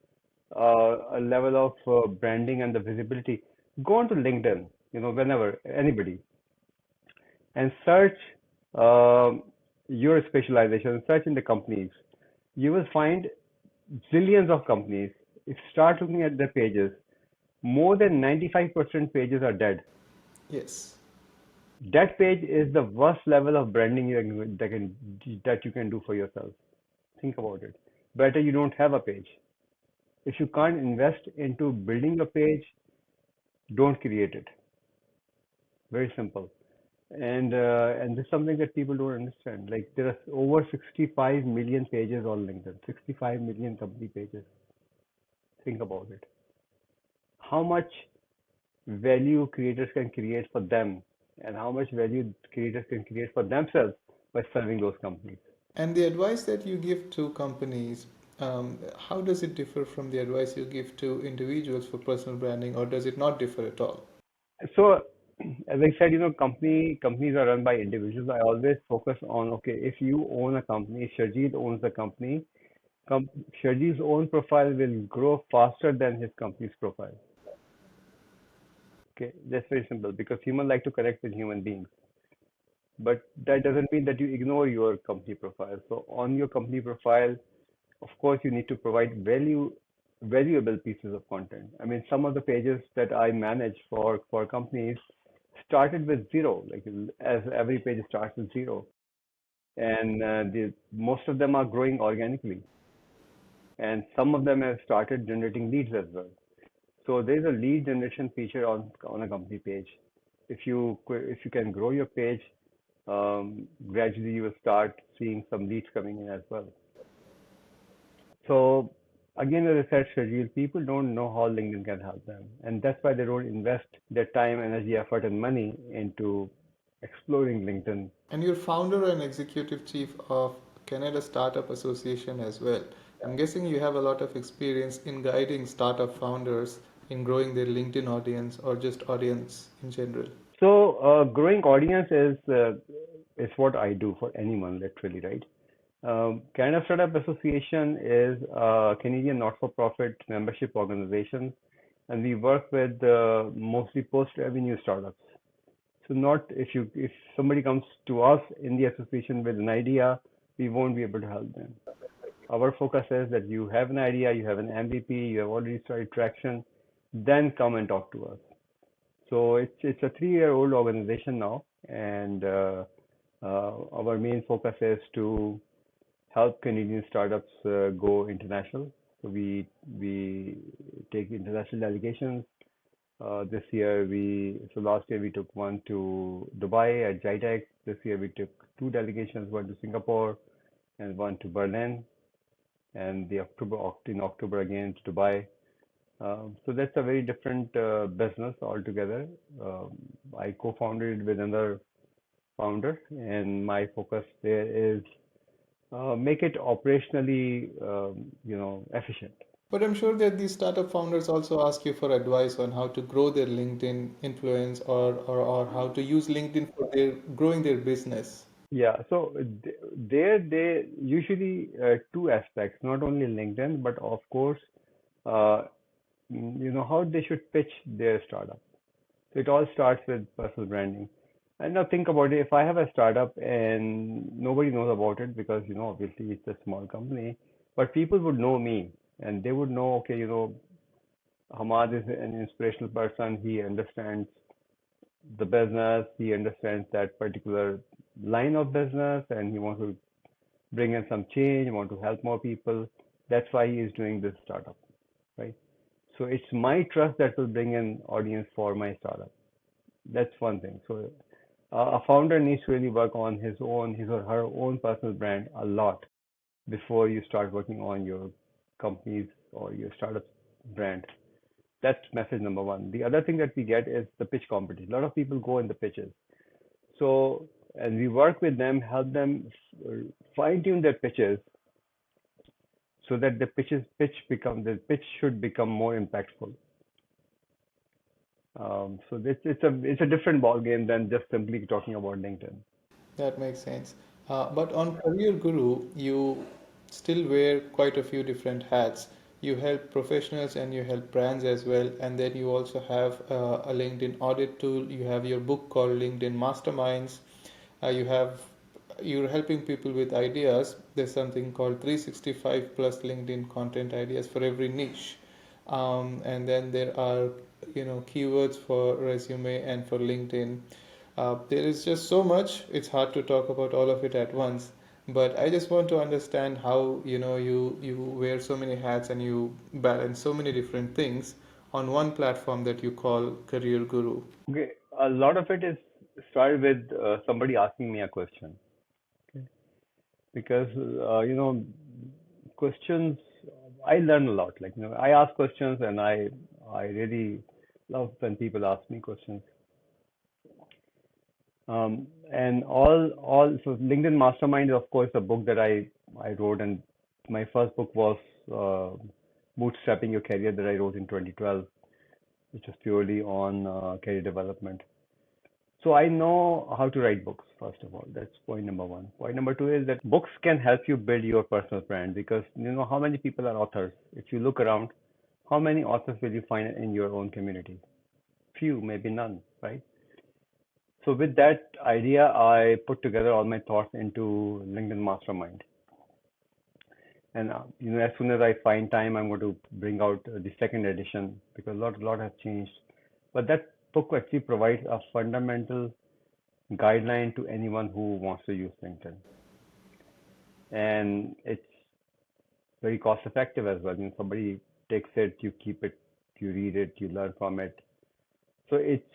[SPEAKER 1] a level of branding and the visibility. Go on to LinkedIn, whenever anybody, and search um your specialization. Search in the companies. You will find zillions of companies. If you start looking at their pages, more than 95% pages are dead.
[SPEAKER 2] Yes.
[SPEAKER 1] That page is the worst level of branding that you can do for yourself. Think about it. Better you don't have a page. If you can't invest into building a page, don't create it. Very simple. And this is something that people don't understand. Like there are over 65 million pages on LinkedIn, 65 million company pages. Think about it. How much value creators can create for them and how much value creators can create for themselves by serving those companies.
[SPEAKER 2] And the advice that you give to companies, how does it differ from the advice you give to individuals for personal branding, or does it not differ at all?
[SPEAKER 1] So, as I said, companies are run by individuals. I always focus on, okay, if you own a company, Sharjit owns the company, com Sharjit's own profile will grow faster than his company's profile. Okay, that's very simple because humans like to connect with human beings. But that doesn't mean that you ignore your company profile. So on your company profile, of course, you need to provide valuable pieces of content. I mean, some of the pages that I manage for companies started with zero, like as every page starts with zero, and most of them are growing organically, and some of them have started generating leads as well. So there's a lead generation feature on a company page. If you can grow your page, gradually you will start seeing some leads coming in as well. So again, as I said, Shajil, people don't know how LinkedIn can help them, and that's why they don't invest their time, energy, effort, and money into exploring LinkedIn.
[SPEAKER 2] And you're founder and executive chief of Canada Startup Association as well. I'm guessing you have a lot of experience in guiding startup founders in growing their LinkedIn audience or just audience in general.
[SPEAKER 1] So growing audience is what I do for anyone, literally, right? Canada Startup Association is a Canadian not-for-profit membership organization, and we work with mostly post-revenue startups. So not if somebody comes to us in the association with an idea, we won't be able to help them. Our focus is that you have an idea, you have an MVP, you have already started traction, then come and talk to us. So it's a 3-year-old organization now, and our main focus is to help Canadian startups go international. So we take international delegations. Last year we took one to Dubai at JITEX. This year we took two delegations, one to Singapore and one to Berlin, and in October again to Dubai. So that's a very different business altogether. I co-founded it with another founder, and my focus there is make it operationally, efficient.
[SPEAKER 2] But I'm sure that these startup founders also ask you for advice on how to grow their LinkedIn influence or how to use LinkedIn for their growing their business.
[SPEAKER 1] Yeah, so there they usually two aspects, not only LinkedIn, but of course, uh, how they should pitch their startup. So it all starts with personal branding. And now think about it, if I have a startup and nobody knows about it because, obviously it's a small company, but people would know me and they would know, okay, Hammad is an inspirational person. He understands the business, he understands that particular line of business, and he wants to bring in some change, want to help more people. That's why he is doing this startup, right? So it's my trust that will bring in audience for my startup. That's one thing. So a founder needs to really work on his or her own personal brand a lot before you start working on your company's or your startup brand. That's message number one. The other thing that we get is the pitch competition. A lot of people go in the pitches. So, and we work with them, help them fine tune their pitches so that the pitch should become more impactful. So it's a different ball game than just simply talking about LinkedIn.
[SPEAKER 2] That makes sense. But on Career Guru, you still wear quite a few different hats. You help professionals and you help brands as well. And then you also have a LinkedIn audit tool. You have your book called LinkedIn Masterminds. You're helping people with ideas. There's something called 365 plus LinkedIn content ideas for every niche. And then there are keywords for resume and for LinkedIn. There is just so much, it's hard to talk about all of it at once. But I just want to understand how you wear so many hats and you balance so many different things on one platform that you call Career Guru.
[SPEAKER 1] Okay, a lot of it is started with somebody asking me a question. Okay. Because questions, I learn a lot. Like I ask questions, and I really love when people ask me questions. And all so LinkedIn Mastermind is of course a book that I wrote, and my first book was uh, Bootstrapping Your Career that I wrote in 2012, which was purely on career development. So I know how to write books, first of all. That's point number one. Point number two is that books can help you build your personal brand because how many people are authors? If you look around, how many authors will you find in your own community? Few, maybe none, right? So with that idea, I put together all my thoughts into LinkedIn Mastermind. And as soon as I find time, I'm going to bring out the second edition because a lot has changed. But that book actually provides a fundamental guideline to anyone who wants to use LinkedIn, and it's very cost effective as well. Somebody takes it, you keep it, you read it, you learn from it. So it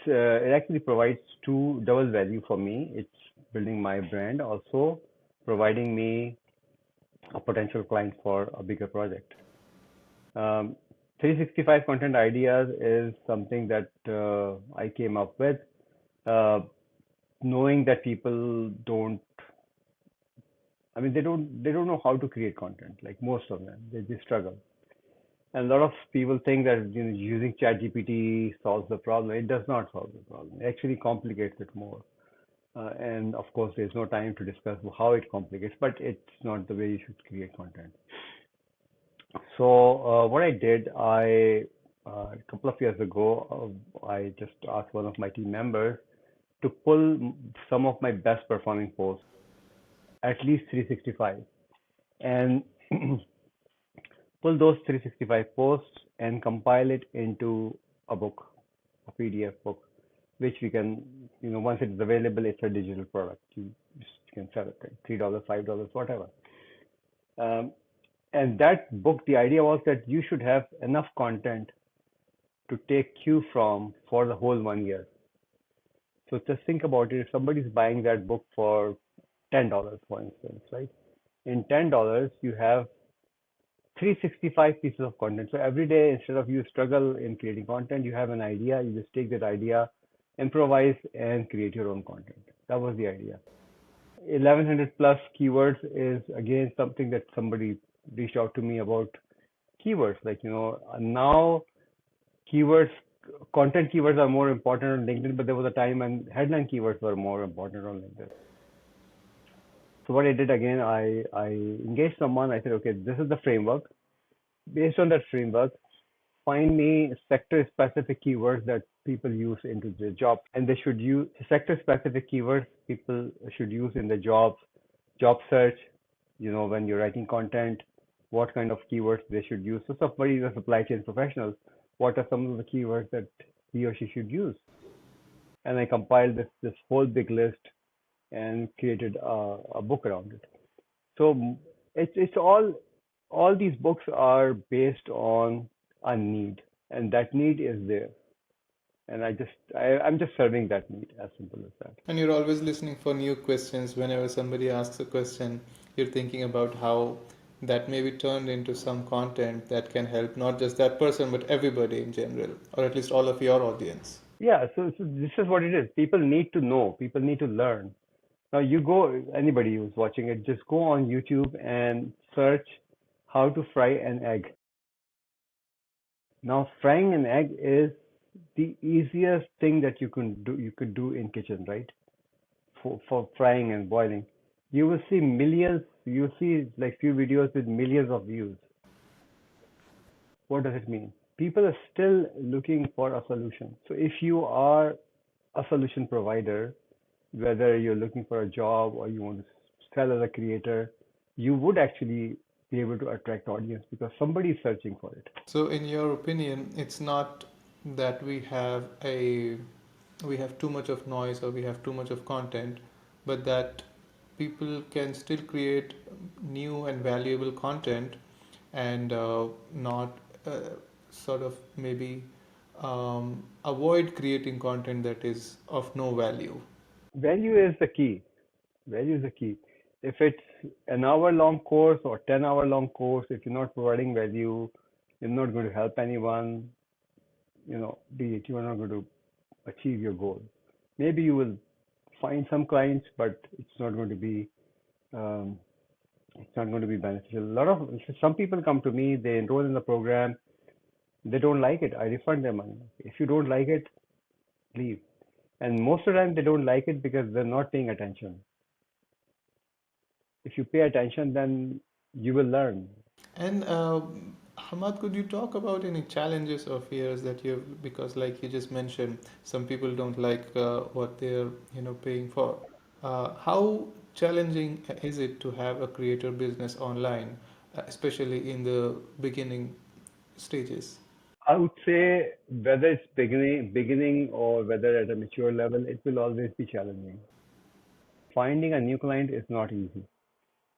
[SPEAKER 1] actually provides two double value for me. It's building my brand, also providing me a potential client for a bigger project. Um, 365 content ideas is something that I came up with, uh, knowing that people don't. I mean, they don't know how to create content. Like most of them, they struggle. And a lot of people think that using ChatGPT solves the problem. It does not solve the problem. It actually complicates it more. And of course, there's no time to discuss how it complicates, but it's not the way you should create content. So what I did, a couple of years ago, I just asked one of my team members to pull some of my best performing posts, at least 365, and pull those 365 posts and compile it into a book, a PDF book, which we can, once it's available, it's a digital product. You can sell it at $3, $5, whatever. Um, and that book, the idea was that you should have enough content to take cue from for the whole 1 year. So just think about it. If somebody's buying that book for $10, for instance, right? In $10, you have 365 pieces of content. So every day, instead of you struggle in creating content, you have an idea, you just take that idea, improvise, and create your own content. That was the idea. 1100 plus keywords is again something that somebody reached out to me about keywords. Like, now keywords, content keywords are more important on LinkedIn, but there was a time when headline keywords were more important on LinkedIn. So what I did again, I engaged someone. I said, okay, this is the framework. Based on that framework, find me sector-specific keywords that people use into their jobs, and they should use sector-specific keywords people should use in the job search. When you're writing content, what kind of keywords they should use. So somebody is a supply chain professional. What are some of the keywords that he or she should use? And I compiled this whole big list and created a book around it. So it's all these books are based on a need, and that need is there. And I'm just serving that need, as simple as that.
[SPEAKER 2] And you're always listening for new questions. Whenever somebody asks a question, you're thinking about how that may be turned into some content that can help not just that person, but everybody in general, or at least all of your audience.
[SPEAKER 1] Yeah, so this is what it is. People need to know, people need to learn. Now anybody who's watching it, just go on YouTube and search how to fry an egg. Now, frying an egg is the easiest thing that you could do in kitchen, right? For frying and boiling. You will see millions, you see like few videos with millions of views. What does it mean? People are still looking for a solution. So if you are a solution provider, whether you're looking for a job or you want to sell as a creator, you would actually be able to attract audience because somebody is searching for it.
[SPEAKER 2] So, in your opinion, it's not that we have too much of noise or we have too much of content, but that people can still create new and valuable content and not sort of maybe avoid creating content that is of no value.
[SPEAKER 1] Value is the key. Value is the key. If it's an hour long course or 10-hour long course, if you're not providing value, you're not going to help anyone, be it, you are not going to achieve your goal. Maybe you will find some clients, but um, it's not going to be beneficial. Some people come to me, they enroll in the program, they don't like it. I refund their money. If you don't like it, leave. And most of the time, they don't like it because they're not paying attention. If you pay attention, then you will learn.
[SPEAKER 2] And Hamad, could you talk about any challenges or fears that because like you just mentioned, some people don't like what they're paying for. How challenging is it to have a creator business online, especially in the beginning stages?
[SPEAKER 1] I would say whether it's beginning or whether at a mature level, it will always be challenging. Finding a new client is not easy.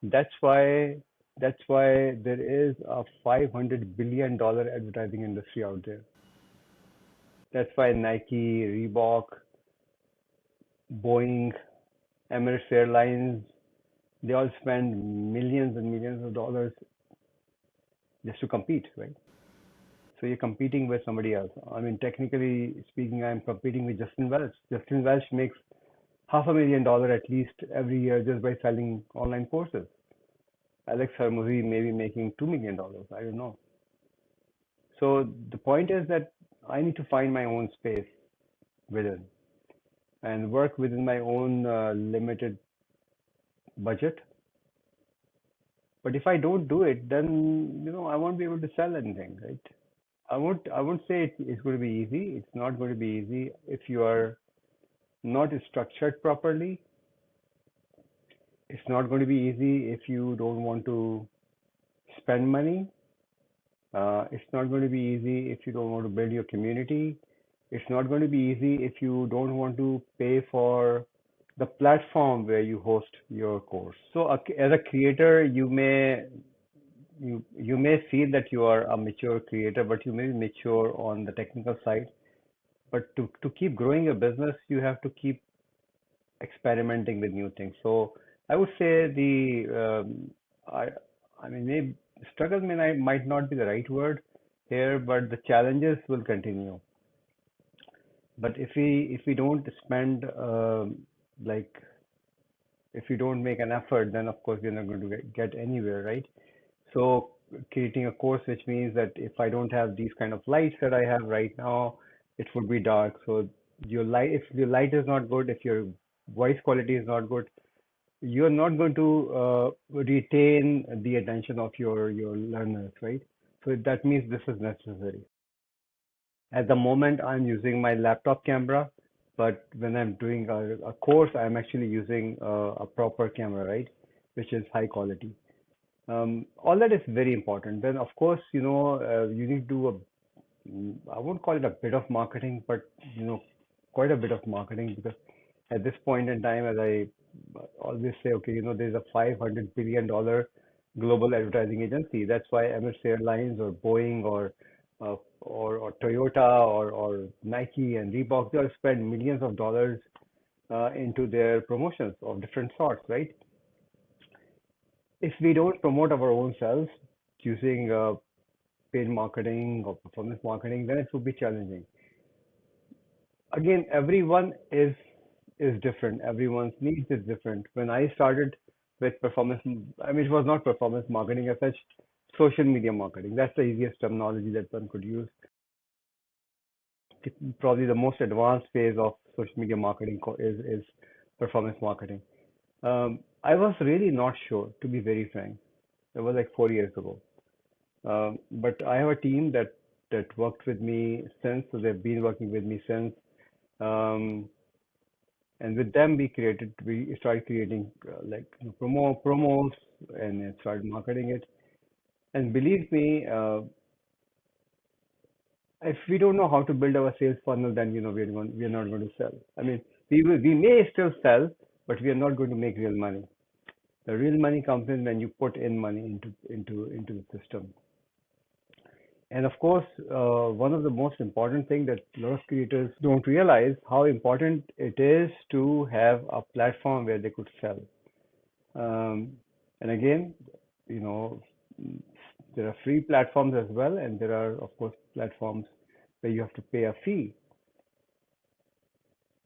[SPEAKER 1] That's why that's why there is a $500 billion advertising industry out there. That's why Nike, Reebok, Boeing, Emirates Airlines, they all spend millions and millions of dollars just to compete, right? So you're competing with somebody else. I mean, technically speaking, I'm competing with Justin Welch. Justin Welch makes $500,000 at least every year just by selling online courses. Alex Hermosi may be making $2 million. I don't know. So the point is that I need to find my own space within and work within my own limited budget. But if I don't do it, then I won't be able to sell anything, right? I won't say it's going to be easy. It's not going to be easy if you are not structured properly. It's not going to be easy if you don't want to spend money. It's not going to be easy if you don't want to build your community. It's not going to be easy if you don't want to pay for the platform where you host your course. So as a creator, you may feel that you are a mature creator, but you may be mature on the technical side. But to keep growing your business, you have to keep experimenting with new things. So I would say I I mean maybe struggle might not be the right word here, but the challenges will continue. But if we don't spend like if we don't make an effort, then of course we're not going to get anywhere, right? So creating a course, which means that if I don't have these kind of lights that I have right now, it would be dark. So if your light is not good, if your voice quality is not good, you're not going to retain the attention of your learners, right? So that means this is necessary. At the moment, I'm using my laptop camera, but when I'm doing a course, I'm actually using a proper camera, right? Which is high quality. All that is very important. Then, of course, you need to do I won't call it a bit of marketing, but quite a bit of marketing because at this point in time, as I always say, okay, there's a $500 billion global advertising agency. That's why Emirates Airlines or Boeing or Toyota or Nike and Reebok, they all spend millions of dollars into their promotions of different sorts, right? If we don't promote our own selves using paid marketing or performance marketing, then it would be challenging. Again, everyone is different. Everyone's needs is different. When I started with performance, I mean, it was not performance marketing as such, social media marketing. That's the easiest terminology that one could use. Probably the most advanced phase of social media marketing is performance marketing. I was really not sure, to be very frank. It was like 4 years ago. But I have a team that worked with me since, so they've been working with me since. Um, and with them, we started creating like promos and started marketing it. And believe me, if we don't know how to build our sales funnel, then we're not going to sell. I mean, we may still sell, but we are not going to make real money. The real money comes in when you put in money into the system. And of course, one of the most important thing that a lot of creators don't realize how important it is to have a platform where they could sell. Um, and again, you know, there are free platforms as well, and there are, of course, platforms where you have to pay a fee.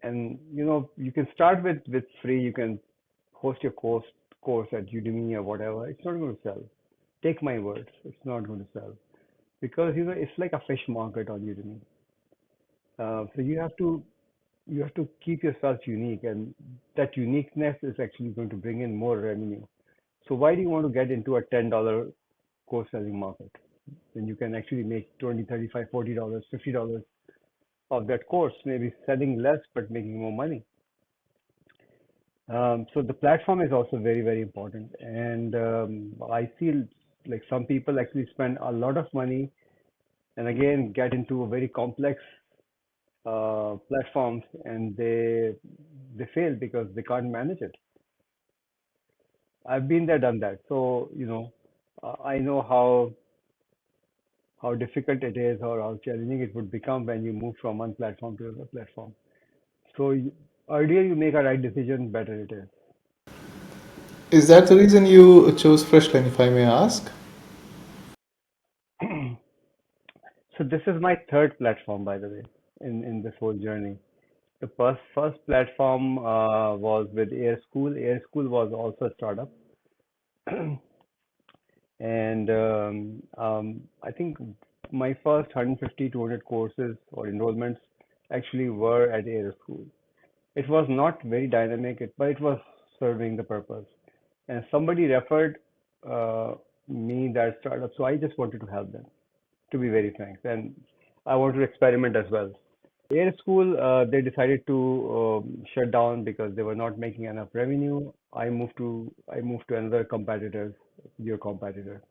[SPEAKER 1] And you can start with free. You can host your course at Udemy or whatever. It's not going to sell. Take my words, it's not going to sell because it's like a fish market on Udemy. So you have to keep yourself unique, and that uniqueness is actually going to bring in more revenue. So why do you want to get into a $10 course selling market when you can actually make 20, 35, $40, $50 of that course, maybe selling less but making more money? So the platform is also very, very important. And I feel like some people actually spend a lot of money and again get into a very complex platforms, and they fail because they can't manage it. I've been there, done that. So, I know how difficult it is or how challenging it would become when you move from one platform to another platform. So earlier you make a right decision, better it is.
[SPEAKER 2] Is that the reason you chose FreshLearn, if I may ask?
[SPEAKER 1] So this is my third platform, by the way, in this whole journey. The first platform was with Air School. Air School was also a startup, and I think my first 150, 200 courses or enrollments actually were at Air School. It was not very dynamic, but it was serving the purpose. And somebody referred uh, me that startup, so I just wanted to help them, to be very frank. And I wanted to experiment as well. Air School, they decided to shut down because they were not making enough revenue. I moved to another competitor, your competitor,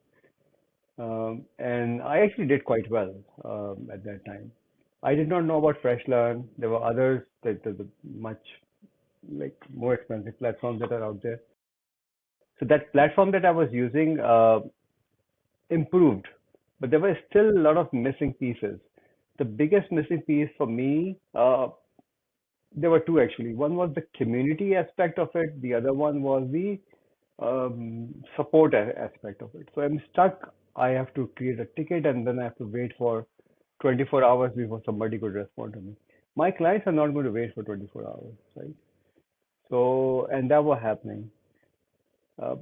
[SPEAKER 1] and I actually did quite well at that time. I did not know about FreshLearn. There were others that the much like more expensive platforms that are out there. So that platform that I was using improved, but there were still a lot of missing pieces. The biggest missing piece for me, there were two actually. One was the community aspect of it. The other one was the support aspect of it. So I'm stuck. I have to create a ticket and then I have to wait for 24 hours before somebody could respond to me. My clients are not going to wait for 24 hours, right? So, and that was happening. Uh,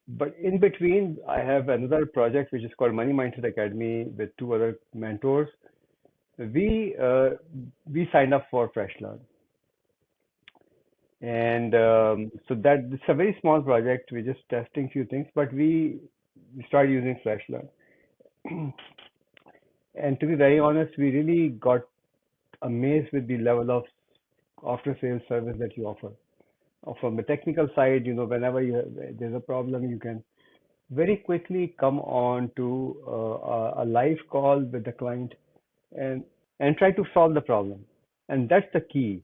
[SPEAKER 1] but in between, I have another project which is called Money Mindset Academy with two other mentors. We uh, we signed up for FreshLearn, and so that it's a very small project. We're just testing few things, but we started using FreshLearn. And to be very honest, we really got amazed with the level of after sales service that you offer. From the technical side, whenever there's a problem, you can very quickly come on to a live call with the client and try to solve the problem. And that's the key.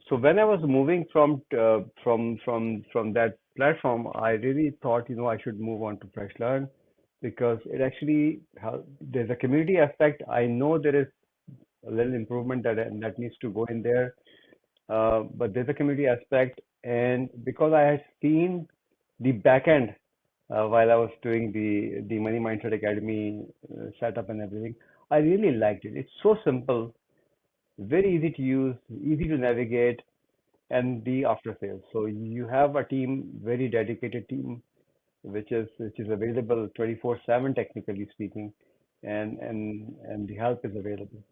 [SPEAKER 1] So when I was moving from that platform, I really thought, I should move on to FreshLearn because it actually there's a community aspect. I know there is a little improvement that needs to go in there, but there's a community aspect, and because I had seen the back end while I was doing the Money Mindset Academy setup and everything, I really liked it. It's so simple, very easy to use, easy to navigate, and the after sales. So you have a team, very dedicated team, which is available 24/7 technically speaking, and the help is available.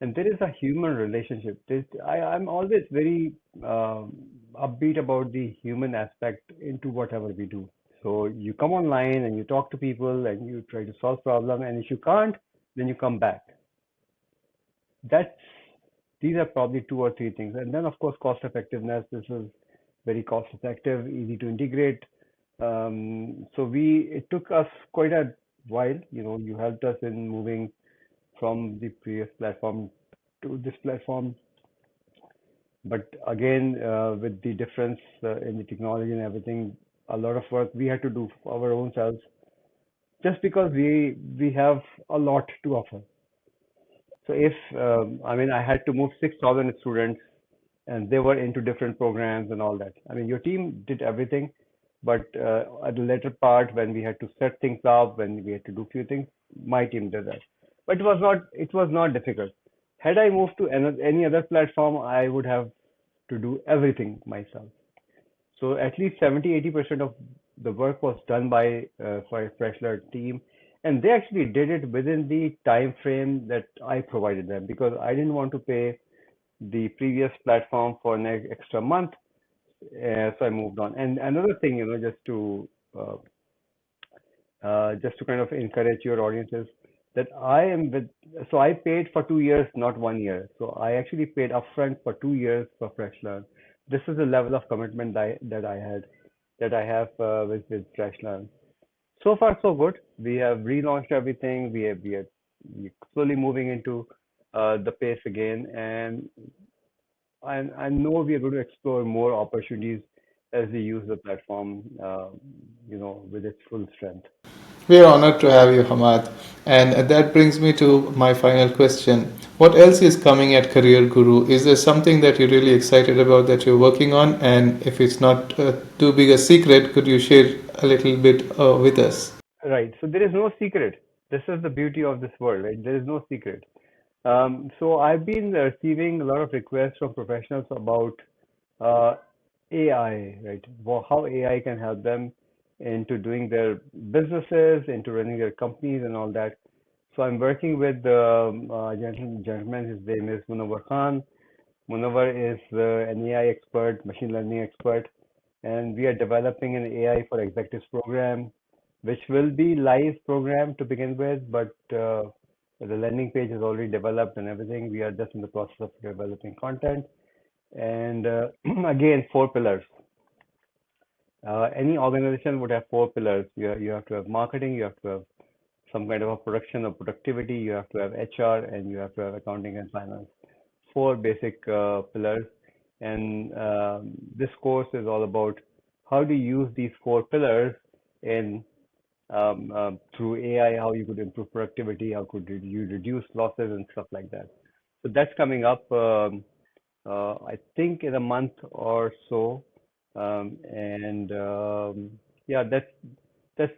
[SPEAKER 1] And there is a human relationship. I'm always very upbeat about the human aspect into whatever we do. So you come online and you talk to people and you try to solve problem, and if you can't, then you come back. That's These are probably two or three things. And then of course cost effectiveness. This is very cost effective, easy to integrate. So it took us quite a while. You helped us in moving from the previous platform to this platform. But again, with the difference in the technology and everything, a lot of work we had to do for our own selves, just because we have a lot to offer. So if I mean, I had to move 6,000 students, and they were into different programs and all that. I mean, your team did everything, but at the later part, when we had to set things up, when we had to do few things, my team did that. But it was not difficult. Had I moved to any other platform, I would have to do everything myself. So at least 70-80% of the work was done by FreshLearn team, and they actually did it within the time frame that I provided them because I didn't want to pay the previous platform for an extra month, so I moved on. And another thing, uh, just to kind of encourage your audiences, that so I paid for 2 years, not 1 year. So I actually paid upfront for 2 years for FreshLearn. This is the level of commitment that I have with FreshLearn. So far, so good. We have relaunched everything. We have slowly moving into the pace again, and I know we are going to explore more opportunities as we use the platform, with its full strength.
[SPEAKER 2] We are honored to have you, Hamad. And that brings me to my final question. What else is coming at Career Guru? Is there something that you're really excited about that you're working on? And if it's not too big a secret, could you share a little bit with us?
[SPEAKER 1] Right. So there is no secret. This is the beauty of this world, right? There is no secret. So I've been receiving a lot of requests from professionals about uh, AI, right? How AI can help them into doing their businesses, into running their companies, and all that. So I'm working with a gentleman. His name is Munawar Khan. Munawar is an AI expert, machine learning expert, and we are developing an AI for executives program, which will be live program to begin with, but the landing page is already developed and everything. We are just in the process of developing content. And again, four pillars. Any organization would have four pillars. You have to have marketing, you have to have some kind of a production or productivity, you have to have HR, and you have to have accounting and finance. Four basic pillars. And this course is all about how to use these four pillars in through AI, how you could improve productivity, how could you reduce losses and stuff like that. So that's coming up, I think in a month or so. And yeah, that's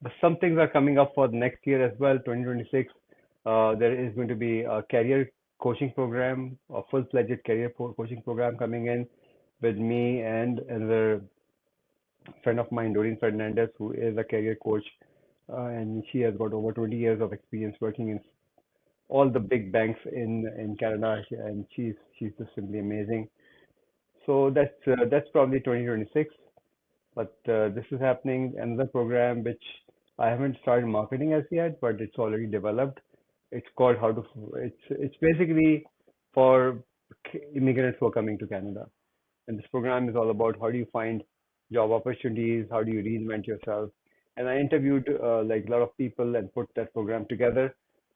[SPEAKER 1] but some things are coming up for the next year as well, 2026. There is going to be a career coaching program, a full-fledged career coaching program coming in with me and another friend of mine, Doreen Fernandez, who is a career coach, and she has got over 20 years of experience working in all the big banks in Canada, and she's just simply amazing. So that's probably 2026. But this is happening. Another program which I haven't started marketing as yet, but it's already developed. It's called How to. It's basically for immigrants who are coming to Canada. And this program is all about how do you find job opportunities, how do you reinvent yourself. And I interviewed like a lot of people and put that program together.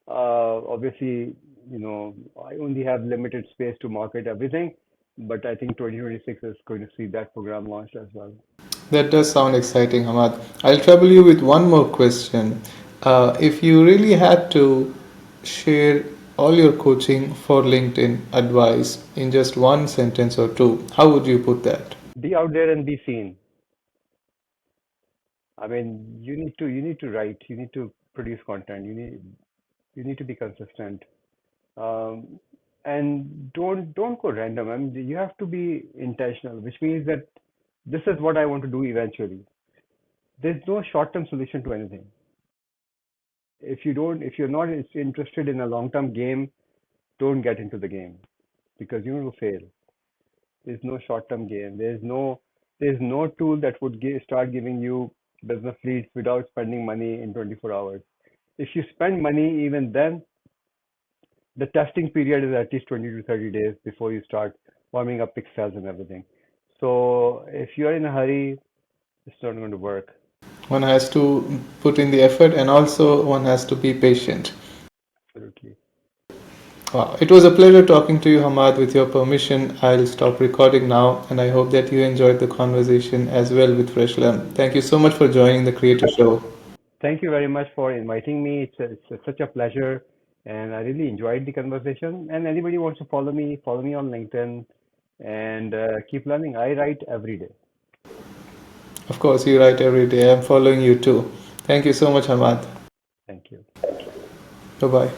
[SPEAKER 1] Obviously, I only have limited space to market everything, but I think 2026 is going to see that program launched as well.
[SPEAKER 2] That does sound exciting, Hamad. I'll trouble you with one more question. If you really had to share all your coaching for LinkedIn advice in just one sentence or two, how would you put that?
[SPEAKER 1] Be out there and be seen. I mean, you need to write, you need to produce content, you need to be consistent. Um, and don't go random. I mean, you have to be intentional, which means that this is what I want to do eventually. There's no short-term solution to anything. If you're not interested in a long-term game, don't get into the game because you will fail. There's no short-term game. There's no tool that would start giving you business leads without spending money in 24 hours. If you spend money, even then, the testing period is at least 20 to 30 days before you start warming up pixels and everything. So if you're in a hurry, it's not going to work.
[SPEAKER 2] One has to put in the effort and also one has to be patient.
[SPEAKER 1] Absolutely.
[SPEAKER 2] Wow. It was a pleasure talking to you, Hamad. With your permission, I'll stop recording now, and I hope that you enjoyed the conversation as well with FreshLearn. Thank you so much for joining the Creator Show.
[SPEAKER 1] Thank you very much for inviting me. Such a pleasure, and I really enjoyed the conversation. And anybody wants to follow me on LinkedIn, and keep learning. I write every day.
[SPEAKER 2] Of course, you write every day. I'm following you too. Thank you so much, Hamad.
[SPEAKER 1] Thank you.
[SPEAKER 2] Bye bye.